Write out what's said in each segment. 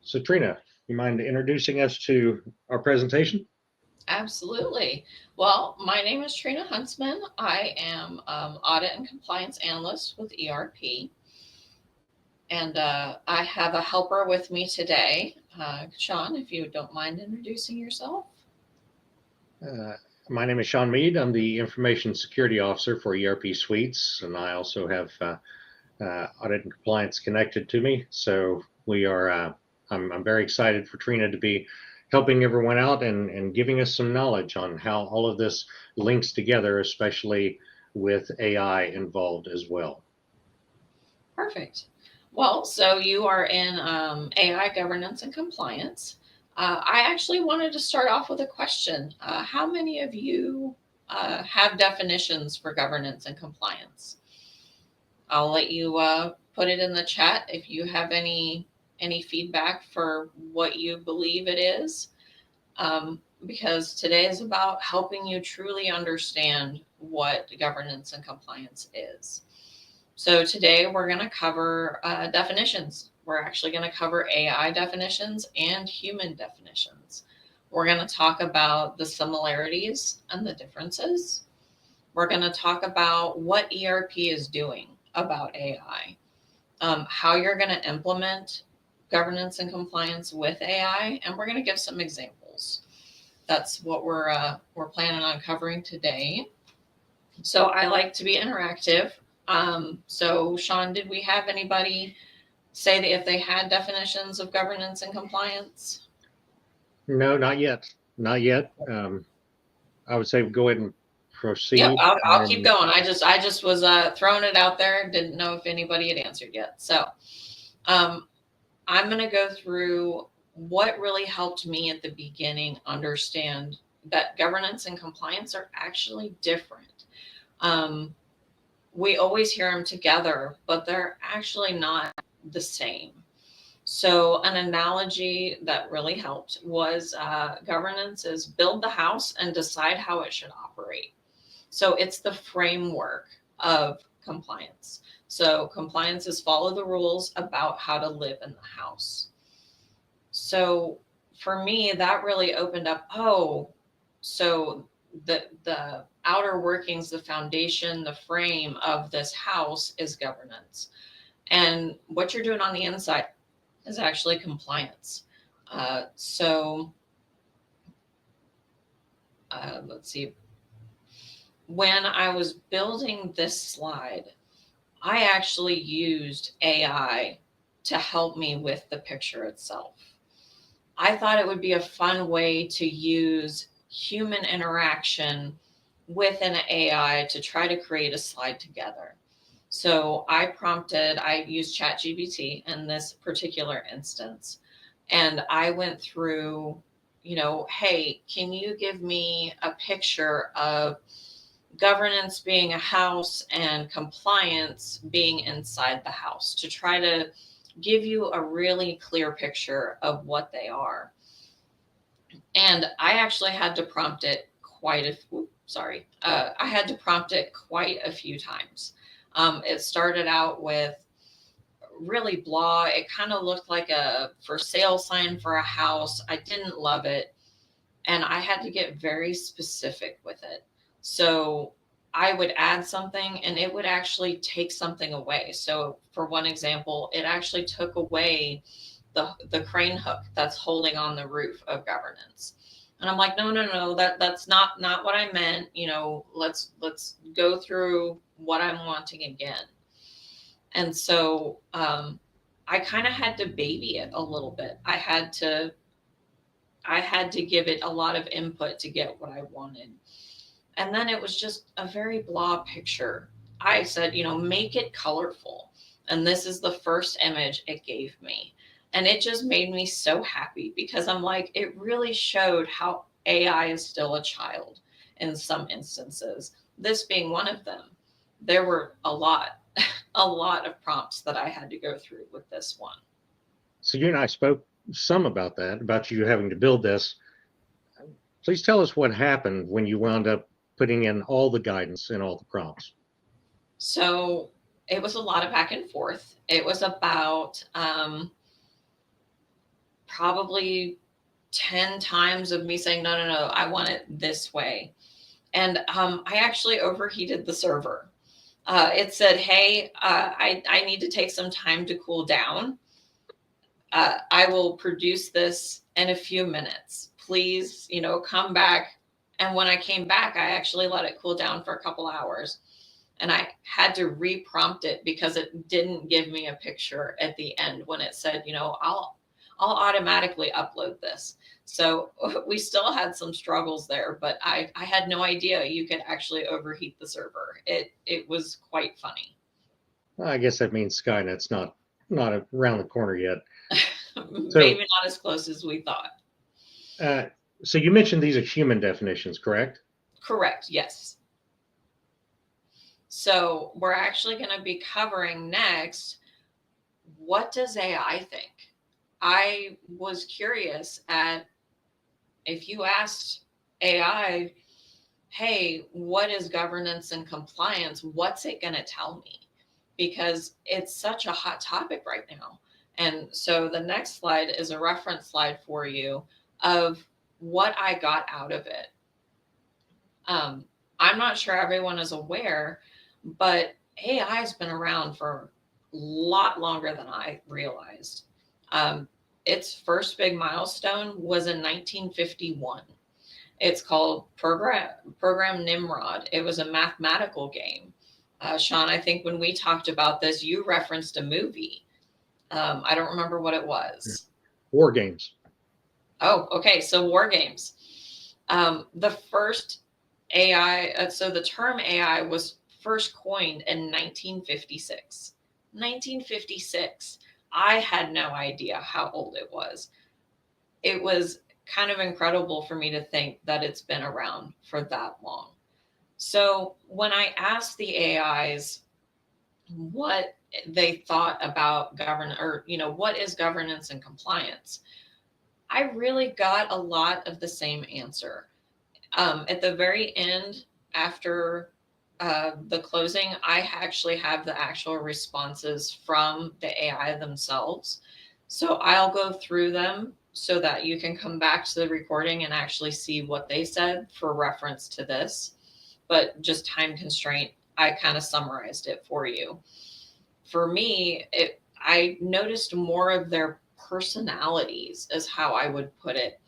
So Trina, you mind introducing us to our presentation? Absolutely. Well, my name is Trina Huntsman. I am Audit and Compliance Analyst with ERP. And I have a helper with me today. Sean, if you don't mind introducing yourself. My name is Sean Reid. I'm the Information Security Officer for ERP Suites, and I also have Audit and Compliance connected to me. So we are. I'm very excited for Trina to be helping everyone out and giving us some knowledge on how all of this links together, especially with AI involved as well. Perfect. Well, so you are in AI governance and compliance. I actually wanted to start off with a question. How many of you have definitions for governance and compliance? I'll let you put it in the chat if you have any feedback for what you believe it is, because today is about helping you truly understand what governance and compliance is. So today we're going to cover definitions. We're actually going to cover AI definitions and human definitions. We're going to talk about the similarities and the differences. We're going to talk about what ERP is doing about AI, how you're going to implement governance and compliance with AI, and we're going to give some examples. That's what we're planning on covering today. So I like to be interactive. So Sean, did we have anybody say that if they had definitions of governance and compliance? No, not yet. Not yet. I would say go ahead and proceed. Yep, I'll keep going. I just was throwing it out there. Didn't know if anybody had answered yet. So I'm going to go through what really helped me at the beginning understand that governance and compliance are actually different. We always hear them together, but they're actually not the same. So an analogy that really helped was governance is build the house and decide how it should operate. So it's the framework of compliance. So compliance is follow the rules about how to live in the house. So for me, that really opened up, so the outer workings, the foundation, the frame of this house is governance. And what you're doing on the inside is actually compliance. Let's see. When I was building this slide, I actually used AI to help me with the picture itself. I thought it would be a fun way to use human interaction with an AI to try to create a slide together. So I used ChatGPT in this particular instance, and I went through, hey, can you give me a picture of governance being a house and compliance being inside the house, to try to give you a really clear picture of what they are. And I actually had to prompt it quite a few times. It started out with really blah. It kind of looked like a for sale sign for a house. I didn't love it. And I had to get very specific with it. So I would add something and it would actually take something away. So for one example, it actually took away the crane hook that's holding on the roof of governance. And I'm like, no, that's not what I meant. Let's go through what I'm wanting again. And so I kind of had to baby it a little bit. I had to give it a lot of input to get what I wanted. And then it was just a very blah picture. I said, make it colorful. And this is the first image it gave me. And it just made me so happy because I'm like, it really showed how AI is still a child in some instances, this being one of them. There were a lot of prompts that I had to go through with this one. So you and I spoke some about that, about you having to build this. Please tell us what happened when you wound up putting in all the guidance and all the prompts. So it was a lot of back and forth. It was about probably 10 times of me saying, no, I want it this way. And I actually overheated the server. It said, hey, I need to take some time to cool down. I will produce this in a few minutes. Please, come back. And when I came back, I actually let it cool down for a couple hours. And I had to re-prompt it because it didn't give me a picture at the end when it said, I'll automatically upload this. So we still had some struggles there, but I had no idea you could actually overheat the server. It was quite funny. I guess that means Skynet's not around the corner yet. Maybe not as close as we thought. So you mentioned these are human definitions, correct? Correct, yes. So we're actually going to be covering next, what does AI think? I was curious at if you asked AI, hey, what is governance and compliance? What's it going to tell me? Because it's such a hot topic right now. And so the next slide is a reference slide for you of what I got out of it. I'm not sure everyone is aware, but AI has been around for a lot longer than I realized. Its first big milestone was in 1951. It's called Program Nimrod. It was a mathematical game. Sean, I think when we talked about this, you referenced a movie. I don't remember what it was. War games. Oh, okay. So war games. The first AI, so the term AI was first coined in 1956. 1956. I had no idea how old it was. It was kind of incredible for me to think that it's been around for that long. So when I asked the AIs what they thought about what is governance and compliance, I really got a lot of the same answer. At the very end, after the closing, I actually have the actual responses from the AI themselves. So I'll go through them so that you can come back to the recording and actually see what they said for reference to this. But just time constraint, I kind of summarized it for you. For me, I noticed more of their personalities, is how I would put it.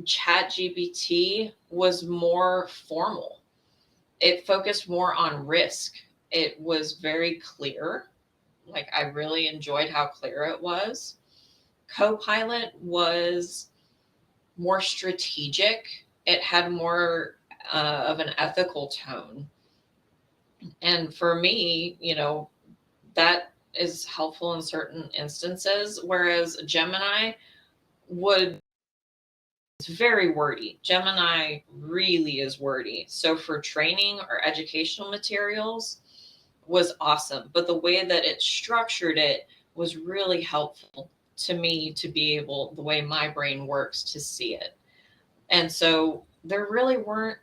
ChatGPT was more formal. It focused more on risk. It was very clear. Like, I really enjoyed how clear it was. Copilot was more strategic. It had more of an ethical tone. And for me, that is helpful in certain instances, whereas Gemini it's very wordy. Gemini really is wordy. So for training or educational materials was awesome, but the way that it structured it was really helpful to me to be able, the way my brain works, to see it. And so there really weren't,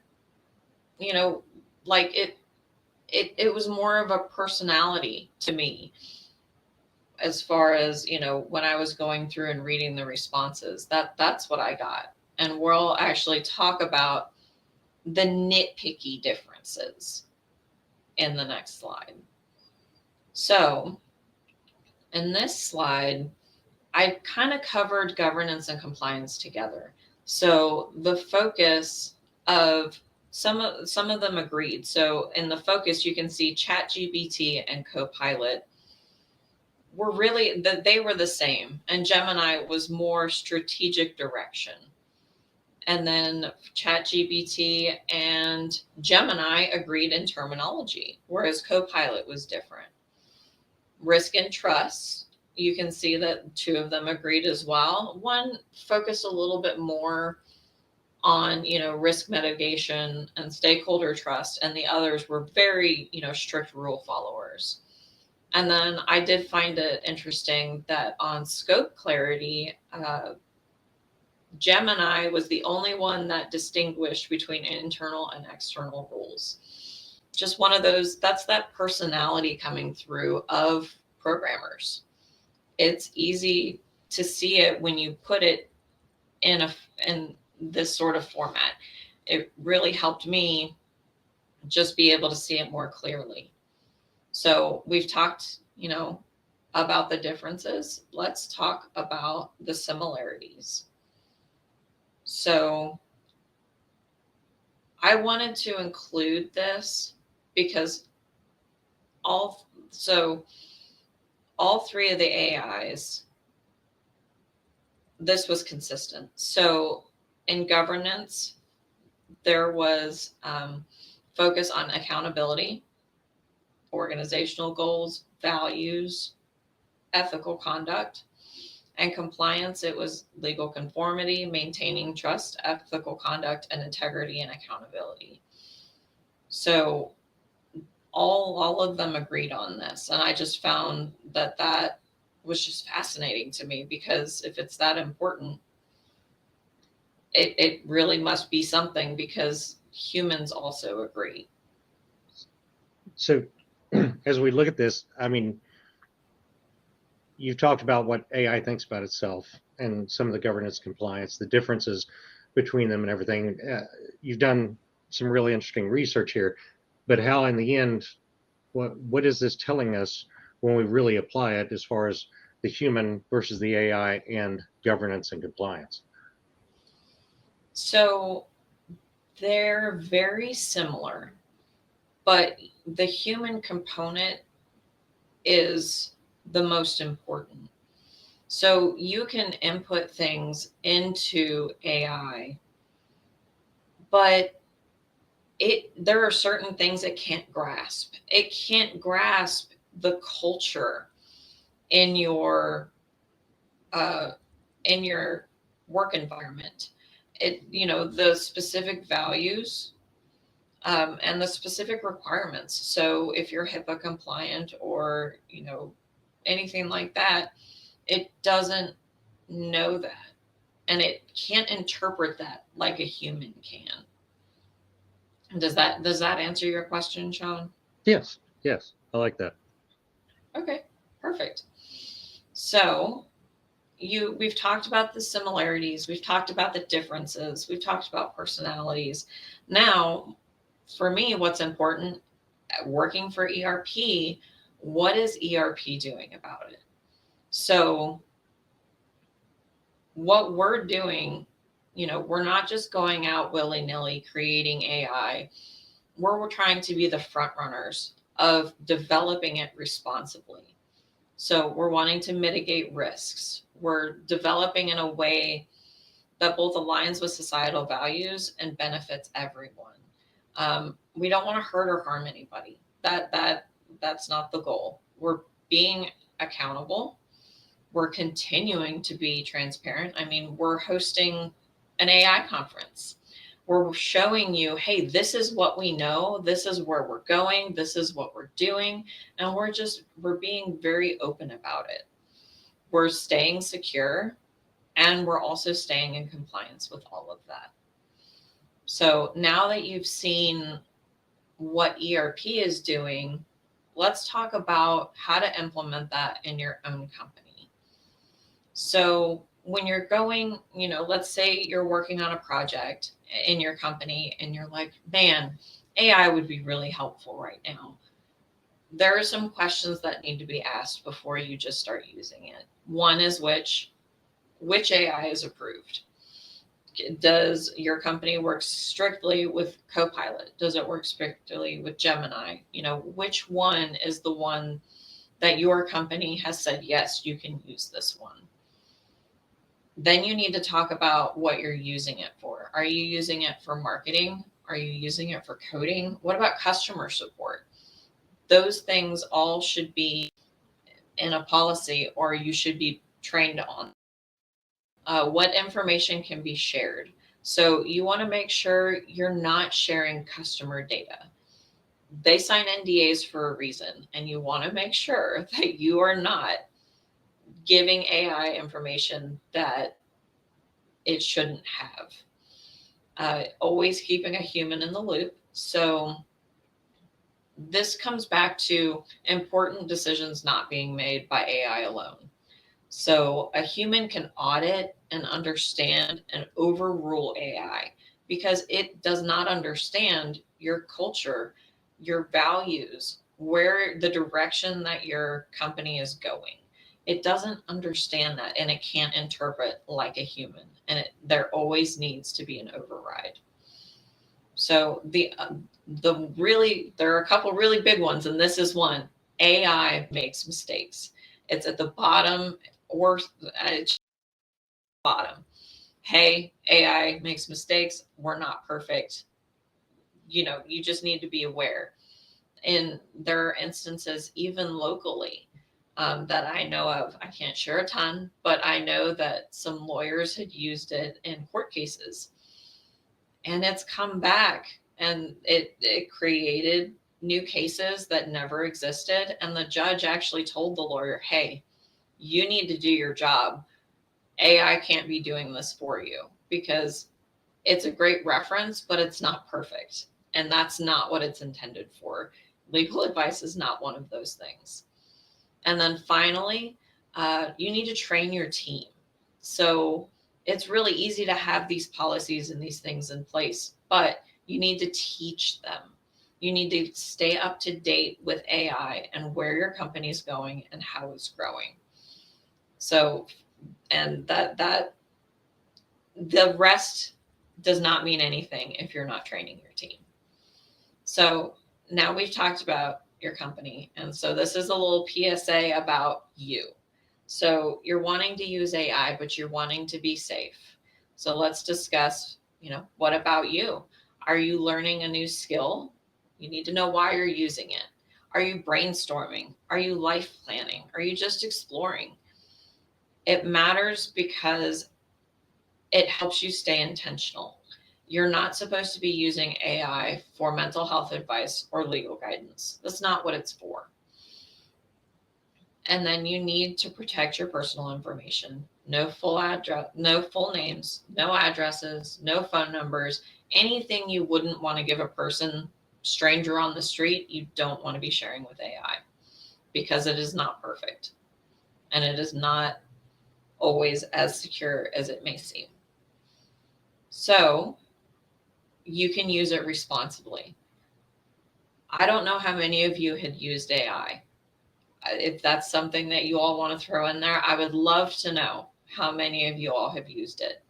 like it was more of a personality to me, as far as, when I was going through and reading the responses. That's what I got. And we'll actually talk about the nitpicky differences in the next slide. So in this slide, I kind of covered governance and compliance together. So the focus of some of them agreed. So in the focus, you can see ChatGPT and Copilot were they were the same, and Gemini was more strategic direction. And then ChatGPT and Gemini agreed in terminology, whereas Copilot was different. Risk and trust, you can see that two of them agreed as well. One focused a little bit more on, risk mitigation and stakeholder trust, and the others were very, strict rule followers. And then I did find it interesting that on scope clarity, Gemini was the only one that distinguished between internal and external rules. Just one of those, that's that personality coming through of programmers. It's easy to see it when you put it in this sort of format. It really helped me just be able to see it more clearly. So we've talked, about the differences. Let's talk about the similarities. So I wanted to include this because all three of the AIs, this was consistent. So in governance, there was focus on accountability, organizational goals, values, ethical conduct, and compliance. It was legal conformity, maintaining trust, ethical conduct, and integrity and accountability. So all of them agreed on this. And I just found that was just fascinating to me, because if it's that important, it really must be something, because humans also agree. So as we look at this, I mean, you've talked about what AI thinks about itself and some of the governance compliance, the differences between them and everything. You've done some really interesting research here, but how in the end, what is this telling us when we really apply it as far as the human versus the AI and governance and compliance? So they're very similar, but the human component is the most important. So you can input things into AI, but there are certain things it can't grasp. It can't grasp the culture in your work environment. The specific values and the specific requirements. So if you're HIPAA compliant or anything like that, it doesn't know that, and it can't interpret that like a human can. Does that answer your question, Sean? Yes, I like that. Okay, perfect. So we've talked about the similarities, we've talked about the differences, we've talked about personalities. Now, for me, what's important working for ERP, what is ERP doing about it? So what we're doing, we're not just going out willy-nilly creating AI. We're trying to be the front runners of developing it responsibly. So we're wanting to mitigate risks. We're developing in a way that both aligns with societal values and benefits everyone. We don't want to hurt or harm anybody. That's not the goal. We're being accountable. We're continuing to be transparent. I mean, we're hosting an AI conference. We're showing you, hey, this is what we know. This is where we're going. This is what we're doing. And we're being very open about it. We're staying secure, and we're also staying in compliance with all of that. So now that you've seen what ERP is doing, let's talk about how to implement that in your own company. So when you're going, let's say you're working on a project in your company and you're like, man, AI would be really helpful right now. There are some questions that need to be asked before you just start using it. One is which AI is approved? Does your company work strictly with Copilot? Does it work strictly with Gemini? Which one is the one that your company has said, yes, you can use this one? Then you need to talk about what you're using it for. Are you using it for marketing? Are you using it for coding? What about customer support? Those things all should be in a policy, or you should be trained on. What information can be shared? So you want to make sure you're not sharing customer data. They sign NDAs for a reason, and you want to make sure that you are not giving AI information that it shouldn't have. Always keeping a human in the loop. So this comes back to important decisions not being made by AI alone. So a human can audit and understand and overrule AI because it does not understand your culture, your values, where the direction that your company is going. It doesn't understand that, and it can't interpret like a human. And there always needs to be an override. So there are a couple really big ones, and this is one. AI makes mistakes. It's at the bottom or bottom. Hey, AI makes mistakes. We're not perfect. You just need to be aware. And there are instances, even locally, that I know of. I can't share a ton, but I know that some lawyers had used it in court cases, and it's come back, and it created new cases that never existed. And the judge actually told the lawyer, hey, you need to do your job. AI can't be doing this for you, because it's a great reference, but it's not perfect. And that's not what it's intended for. Legal advice is not one of those things. And then finally, you need to train your team. So it's really easy to have these policies and these things in place, but you need to teach them. You need to stay up to date with AI and where your company is going and how it's growing. So, and that the rest does not mean anything if you're not training your team. So now we've talked about your company. And so this is a little PSA about you. So you're wanting to use AI, but you're wanting to be safe. So let's discuss, what about you? Are you learning a new skill? You need to know why you're using it. Are you brainstorming? Are you life planning? Are you just exploring? It matters because it helps you stay intentional. You're not supposed to be using AI for mental health advice or legal guidance. That's not what it's for. And then you need to protect your personal information. No full address, no full names, no addresses, no phone numbers, anything you wouldn't want to give a stranger on the street, you don't want to be sharing with AI, because it is not perfect. And it is not always as secure as it may seem. So you can use it responsibly. I don't know how many of you had used AI. If that's something that you all want to throw in there, I would love to know how many of you all have used it.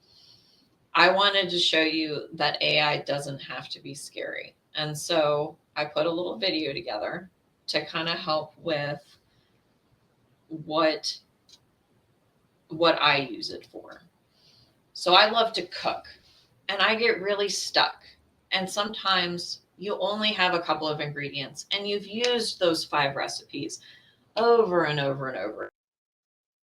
I wanted to show you that AI doesn't have to be scary. And so I put a little video together to kind of help with what I use it for. So I love to cook, and I get really stuck. And sometimes you only have a couple of ingredients, and you've used those 5 recipes over and over and over.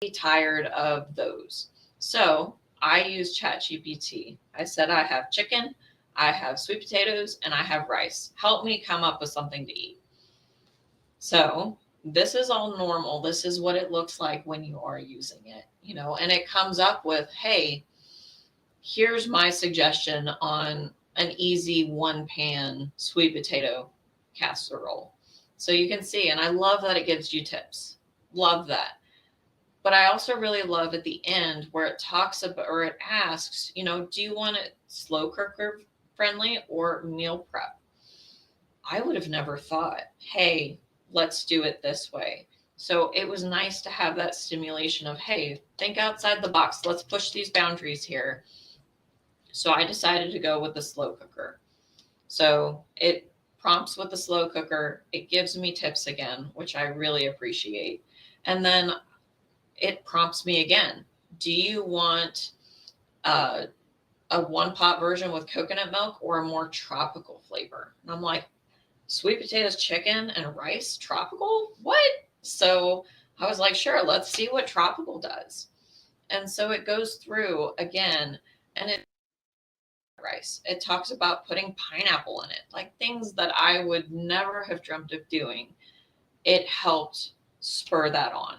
I'm tired of those. So I use ChatGPT. I said, I have chicken, I have sweet potatoes, and I have rice. Help me come up with something to eat. So this is all normal. This is what it looks like when you are using it, and it comes up with, hey, here's my suggestion on an easy 1-pan sweet potato casserole. So you can see, and I love that it gives you tips. Love that. But I also really love at the end where it talks about, or it asks, do you want it slow cooker friendly or meal prep? I would have never thought, hey, let's do it this way. So it was nice to have that stimulation of, hey, think outside the box. Let's push these boundaries here. So I decided to go with the slow cooker. So it prompts with the slow cooker. It gives me tips again, which I really appreciate. And then it prompts me again. Do you want a 1-pot version with coconut milk or a more tropical flavor? And I'm like, sweet potatoes, chicken, and rice, tropical? What? So I was like, sure, let's see what tropical does. And so it goes through again, and rice. It talks about putting pineapple in it, like things that I would never have dreamt of doing. It helped spur that on.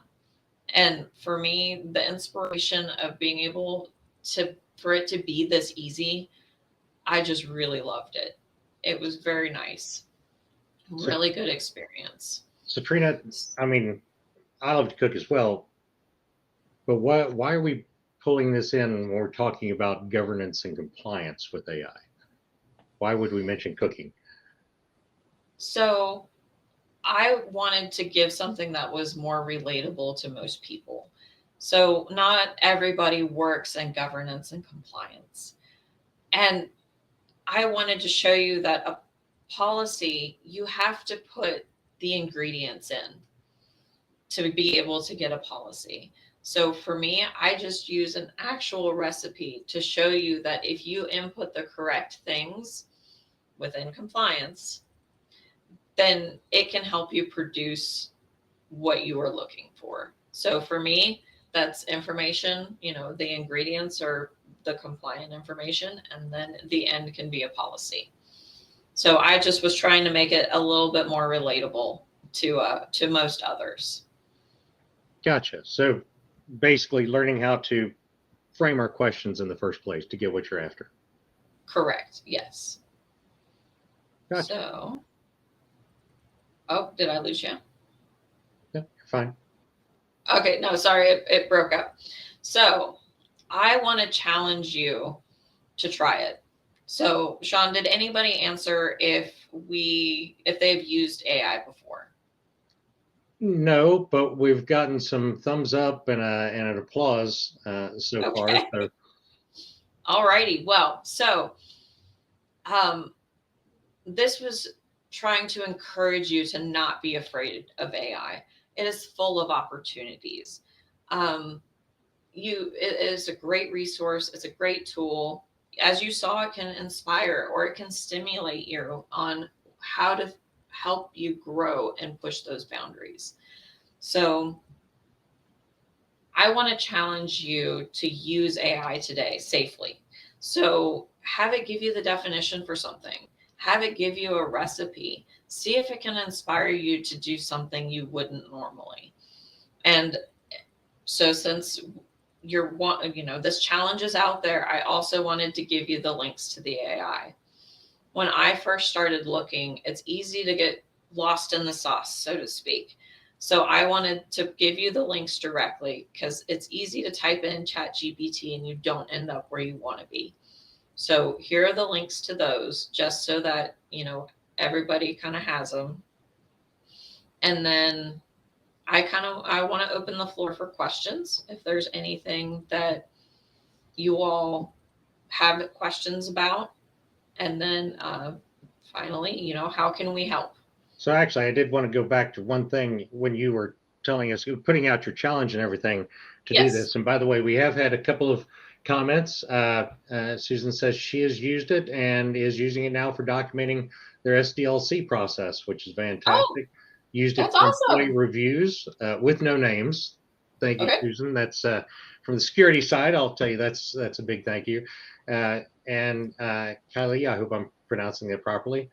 And for me, the inspiration of being able for it to be this easy, I just really loved it. It was very nice. Really good experience. So Trina, I mean, I love to cook as well, But why are we pulling this in when we're talking about governance and compliance with AI? Why would we mention cooking? So I wanted to give something that was more relatable to most people. So not everybody works in governance and compliance. And I wanted to show you that a policy, you have to put the ingredients in to be able to get a policy. So for me, I just use an actual recipe to show you that if you input the correct things within compliance, then it can help you produce what you are looking for. So for me, that's information, the ingredients are the compliant information, and then the end can be a policy. So I just was trying to make it a little bit more relatable to most others. Gotcha. So basically learning how to frame our questions in the first place to get what you're after. Correct. Yes. Gotcha. So, oh, did I lose you? Yeah, you're fine. Okay, no, sorry, it broke up. So I want to challenge you to try it. So Sean, did anybody answer if they've used AI before? No, but we've gotten some thumbs up and an applause so far. Okay. So All righty. Well, so this was trying to encourage you to not be afraid of AI. It is full of opportunities. It is a great resource. It's a great tool. As you saw, it can inspire or it can stimulate you on how to help you grow and push those boundaries. So I want to challenge you to use AI today safely. So have it give you the definition for something. Have it give you a recipe. See if it can inspire you to do something you wouldn't normally. And so since this challenge is out there, I also wanted to give you the links to the AI. When I first started looking, it's easy to get lost in the sauce, so to speak. So I wanted to give you the links directly because it's easy to type in ChatGPT and you don't end up where you want to be. So here are the links to those, just so that, everybody kind of has them. And then I want to open the floor for questions. If there's anything that you all have questions about, and then finally, how can we help? So actually, I did want to go back to one thing when you were telling us, putting out your challenge and everything to do this. And by the way, we have had a couple of comments. Susan says she has used it and is using it now for documenting their SDLC process, which is fantastic. Used it for employee reviews with no names. Thank you, Susan. That's from the security side. I'll tell you that's a big thank you. And Kylie, I hope I'm pronouncing that properly.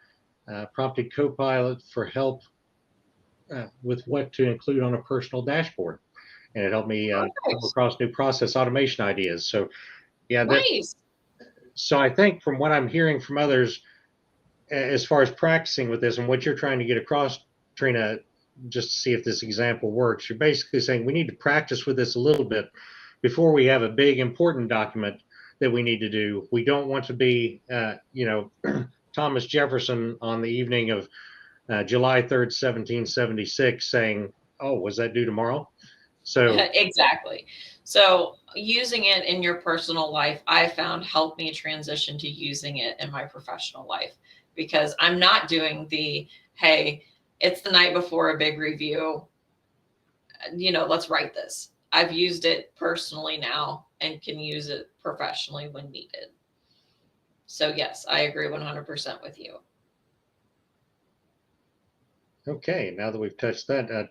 Prompted Copilot for help with what to include on a personal dashboard, and it helped me come across new process automation ideas. So, yeah, nice. So I think from what I'm hearing from others, as far as practicing with this and what you're trying to get across, Trina, just to see if this example works, you're basically saying we need to practice with this a little bit before we have a big important document that we need to do. We don't want to be, Thomas Jefferson on the evening of July 3rd, 1776 saying, oh, was that due tomorrow? So exactly. So using it in your personal life, I found helped me transition to using it in my professional life, because I'm not doing hey, it's the night before a big review, let's write this. I've used it personally now and can use it professionally when needed. So yes, I agree 100% with you. Okay, now that we've touched that, at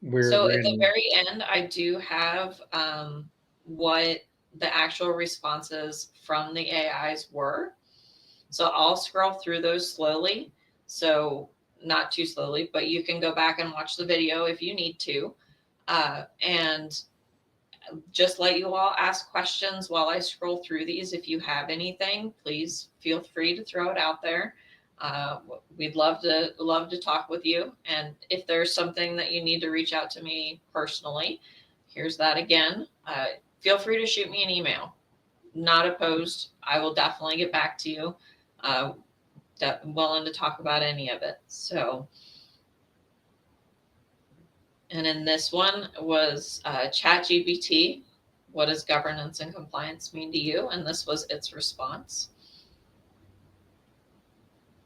the very end, I do have what the actual responses from the AIs were. So I'll scroll through those slowly. So not too slowly, but you can go back and watch the video if you need to. And just let you all ask questions while I scroll through these. If you have anything, please feel free to throw it out there. We'd love to talk with you. And if there's something that you need to reach out to me personally, here's that again. Feel free to shoot me an email. Not opposed. I will definitely get back to you. Willing to talk about any of it. So, and in this one was ChatGPT. What does governance and compliance mean to you? And this was its response.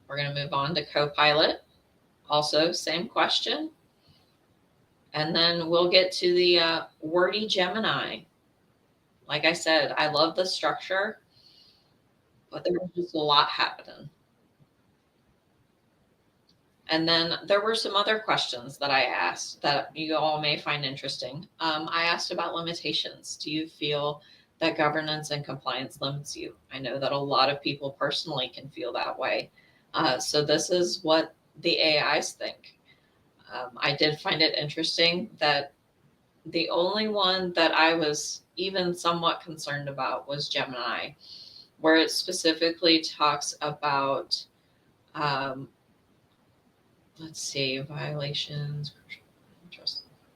We're going to move on to Copilot. Also, same question. And then we'll get to the wordy Gemini. Like I said, I love the structure, but there was just a lot happening. And then there were some other questions that I asked that you all may find interesting. I asked about limitations. Do you feel that governance and compliance limits you? I know that a lot of people personally can feel that way. So this is what the AIs think. I did find it interesting that the only one that I was even somewhat concerned about was Gemini, where it specifically talks about let's see, violations.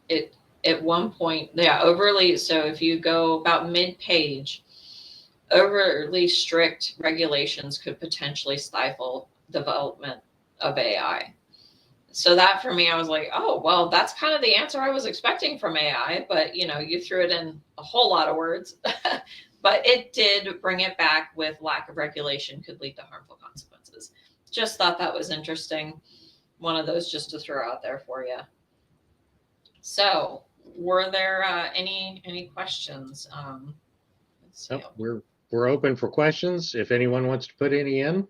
It at one point, yeah, overly. So if you go about mid-page, overly strict regulations could potentially stifle development of AI. So that for me, I was like, oh, well, that's kind of the answer I was expecting from AI, but you threw it in a whole lot of words. But it did bring it back with lack of regulation could lead to harmful consequences. Just thought that was interesting. One of those just to throw out there for you. So, were there any questions? Let's see. We're open for questions. If anyone wants to put any in,